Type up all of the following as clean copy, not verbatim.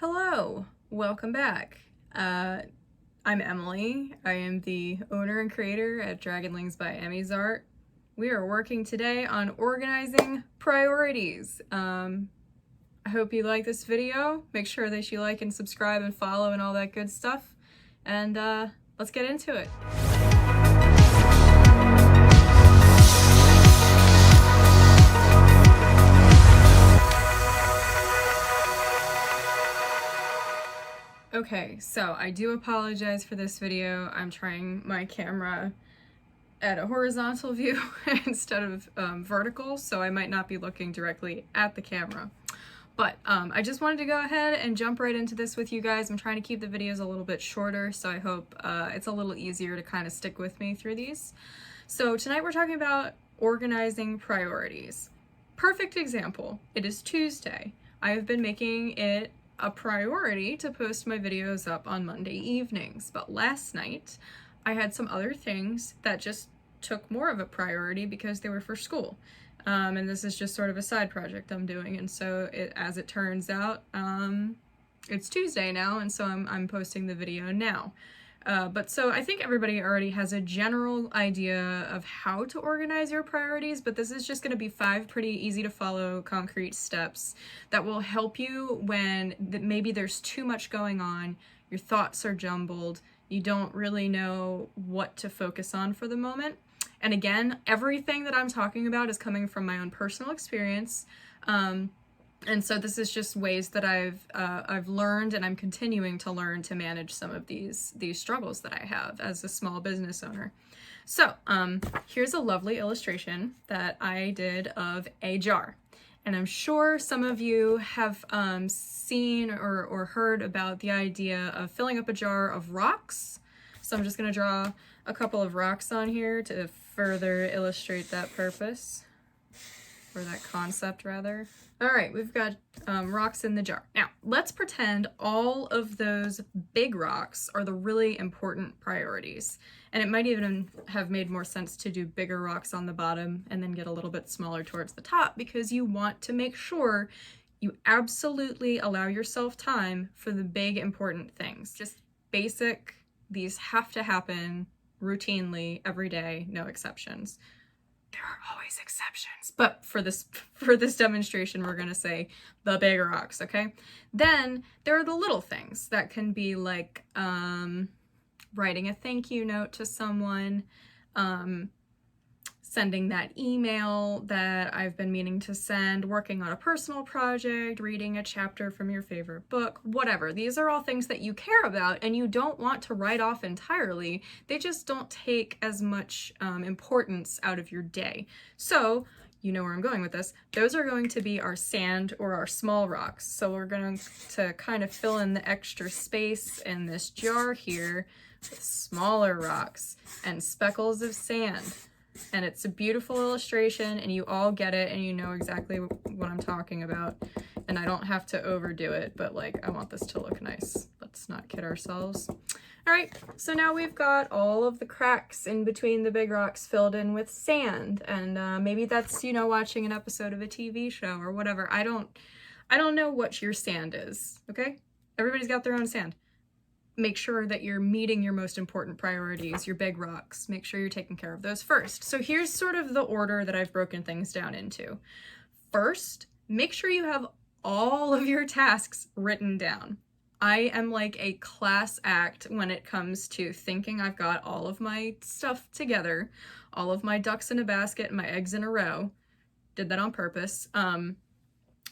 Hello, welcome back. I'm Emily. I am the owner and creator at Dragonlings by Emmy's Art. We are working today on organizing priorities. I hope you like this video. Make sure that you like and subscribe and follow and all that good stuff. And let's get into it. Okay, so I do apologize for this video. I'm trying my camera at a horizontal view instead of vertical, so I might not be looking directly at the camera. But I just wanted to go ahead and jump right into this with you guys. I'm trying to keep the videos a little bit shorter, so I hope it's a little easier to kind of stick with me through these. So tonight we're talking about organizing priorities. Perfect example, it is Tuesday. I have been making it a priority to post my videos up on Monday evenings, but last night I had some other things that just took more of a priority because they were for school. And this is just sort of a side project I'm doing, and so as it turns out, it's Tuesday now, and so I'm posting the video now. But so I think everybody already has a general idea of how to organize your priorities, but this is just going to be 5 pretty easy to follow concrete steps that will help you when maybe there's too much going on, your thoughts are jumbled, you don't really know what to focus on for the moment. And again, everything that I'm talking about is coming from my own personal experience. And so this is just ways that I've learned and I'm continuing to learn to manage some of these struggles that I have as a small business owner. So here's a lovely illustration that I did of a jar. And I'm sure some of you have seen or heard about the idea of filling up a jar of rocks. So I'm just going to draw a couple of rocks on here to further illustrate that purpose, or that concept rather. All right, we've got rocks in the jar. Now, let's pretend all of those big rocks are the really important priorities. And it might even have made more sense to do bigger rocks on the bottom and then get a little bit smaller towards the top, because you want to make sure you absolutely allow yourself time for the big important things. Just basic, these have to happen routinely every day, no exceptions. There are always exceptions, but for this demonstration, we're gonna say the big rocks, okay? Then there are the little things that can be like writing a thank you note to someone, sending that email that I've been meaning to send, working on a personal project, reading a chapter from your favorite book, whatever. These are all things that you care about and you don't want to write off entirely. They just don't take as much importance out of your day. So, you know where I'm going with this. Those are going to be our sand or our small rocks. So we're going to kind of fill in the extra space in this jar here with smaller rocks and speckles of sand. And it's a beautiful illustration and you all get it and you know exactly what I'm talking about. And I don't have to overdo it, but like I want this to look nice. Let's not kid ourselves. All right, so now we've got all of the cracks in between the big rocks filled in with sand. And maybe that's, you know, watching an episode of a TV show or whatever. I don't know what your sand is, okay? Everybody's got their own sand. Make sure that you're meeting your most important priorities, your big rocks. Make sure you're taking care of those first. So here's sort of the order that I've broken things down into. First, make sure you have all of your tasks written down. I am like a class act when it comes to thinking I've got all of my stuff together, all of my ducks in a basket and my eggs in a row. Did that on purpose. And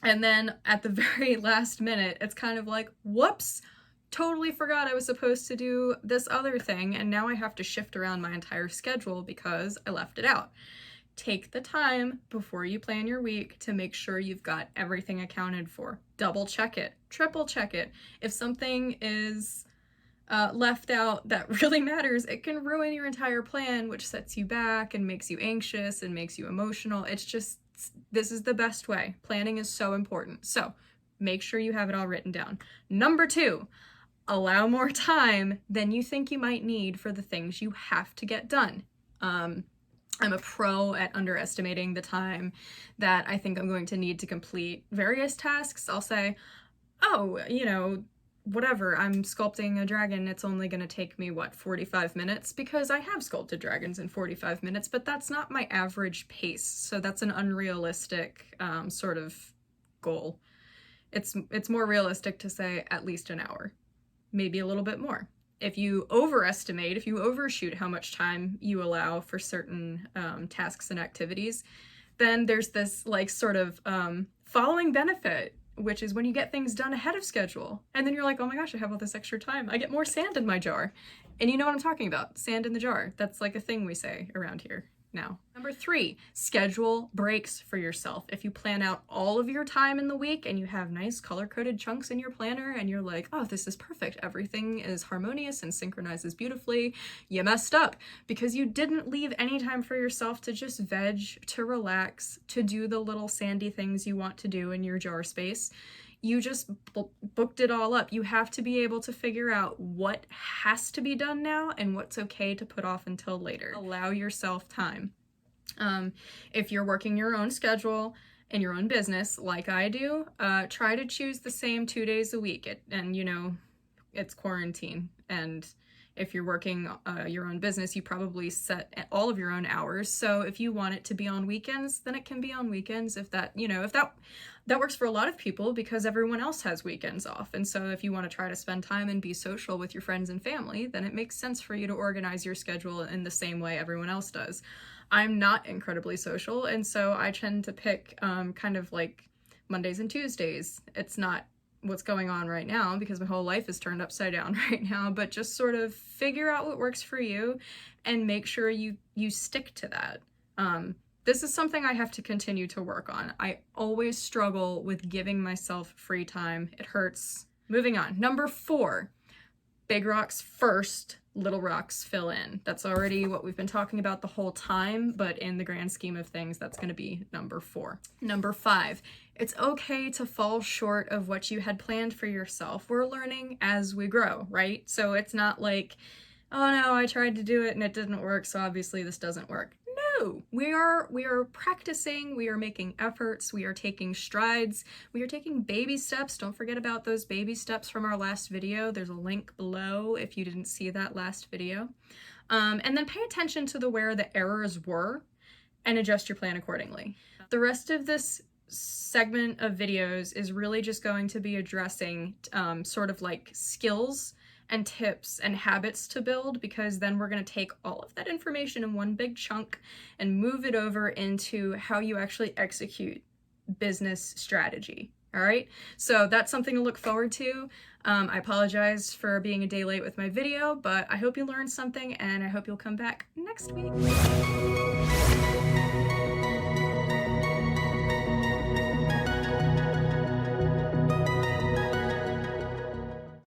then at the very last minute, it's kind of like, whoops, totally forgot I was supposed to do this other thing, and now I have to shift around my entire schedule because I left it out. Take the time before you plan your week to make sure you've got everything accounted for. Double check it, triple check it. If something is left out that really matters, it can ruin your entire plan, which sets you back and makes you anxious and makes you emotional. It's just, this is the best way. Planning is so important. So make sure you have it all written down. Number 2, allow more time than you think you might need for the things you have to get done. I'm a pro at underestimating the time that I think I'm going to need to complete various tasks. I'll say, oh, you know, whatever, I'm sculpting a dragon, it's only going to take me, what, 45 minutes? Because I have sculpted dragons in 45 minutes, but that's not my average pace, so that's an unrealistic sort of goal. It's more realistic to say at least an hour, maybe a little bit more. If you overestimate, if you overshoot how much time you allow for certain tasks and activities, then there's this like sort of following benefit, which is when you get things done ahead of schedule. And then you're like, oh my gosh, I have all this extra time. I get more sand in my jar. And you know what I'm talking about, sand in the jar. That's like a thing we say around here now. Number 3, schedule breaks for yourself. If you plan out all of your time in the week and you have nice color-coded chunks in your planner and you're like, oh, this is perfect, everything is harmonious and synchronizes beautifully, you messed up because you didn't leave any time for yourself to just veg, to relax, to do the little sandy things you want to do in your jar space. You just booked it all up. You have to be able to figure out what has to be done now and what's okay to put off until later. Allow yourself time. If you're working your own schedule in your own business, like I do, try to choose the same 2 days a week. And you know, it's quarantine, and if you're working your own business, you probably set all of your own hours. So if you want it to be on weekends, then it can be on weekends. If that, you know, if that works for a lot of people because everyone else has weekends off. And so if you want to try to spend time and be social with your friends and family, then it makes sense for you to organize your schedule in the same way everyone else does. I'm not incredibly social, and so I tend to pick kind of like Mondays and Tuesdays. It's not what's going on right now because my whole life is turned upside down right now, but just sort of figure out what works for you and make sure you stick to that. This is something I have to continue to work on. I always struggle with giving myself free time. It hurts. Moving on. Number 4, big rocks first, little rocks fill in. That's already what we've been talking about the whole time, but in the grand scheme of things, that's going to be number 4. Number 5, it's okay to fall short of what you had planned for yourself. We're learning as we grow, right? So it's not like, oh no, I tried to do it and it didn't work, so obviously this doesn't work. No, we are practicing, we are making efforts, we are taking strides, we are taking baby steps. Don't forget about those baby steps from our last video. There's a link below if you didn't see that last video. And then pay attention to where the errors were and adjust your plan accordingly. The rest of this segment of videos is really just going to be addressing sort of like skills and tips and habits to build, because then we're going to take all of that information in one big chunk and move it over into how you actually execute business strategy. All right, so that's something to look forward to. I apologize for being a day late with my video, but I hope you learned something and I hope you'll come back next week.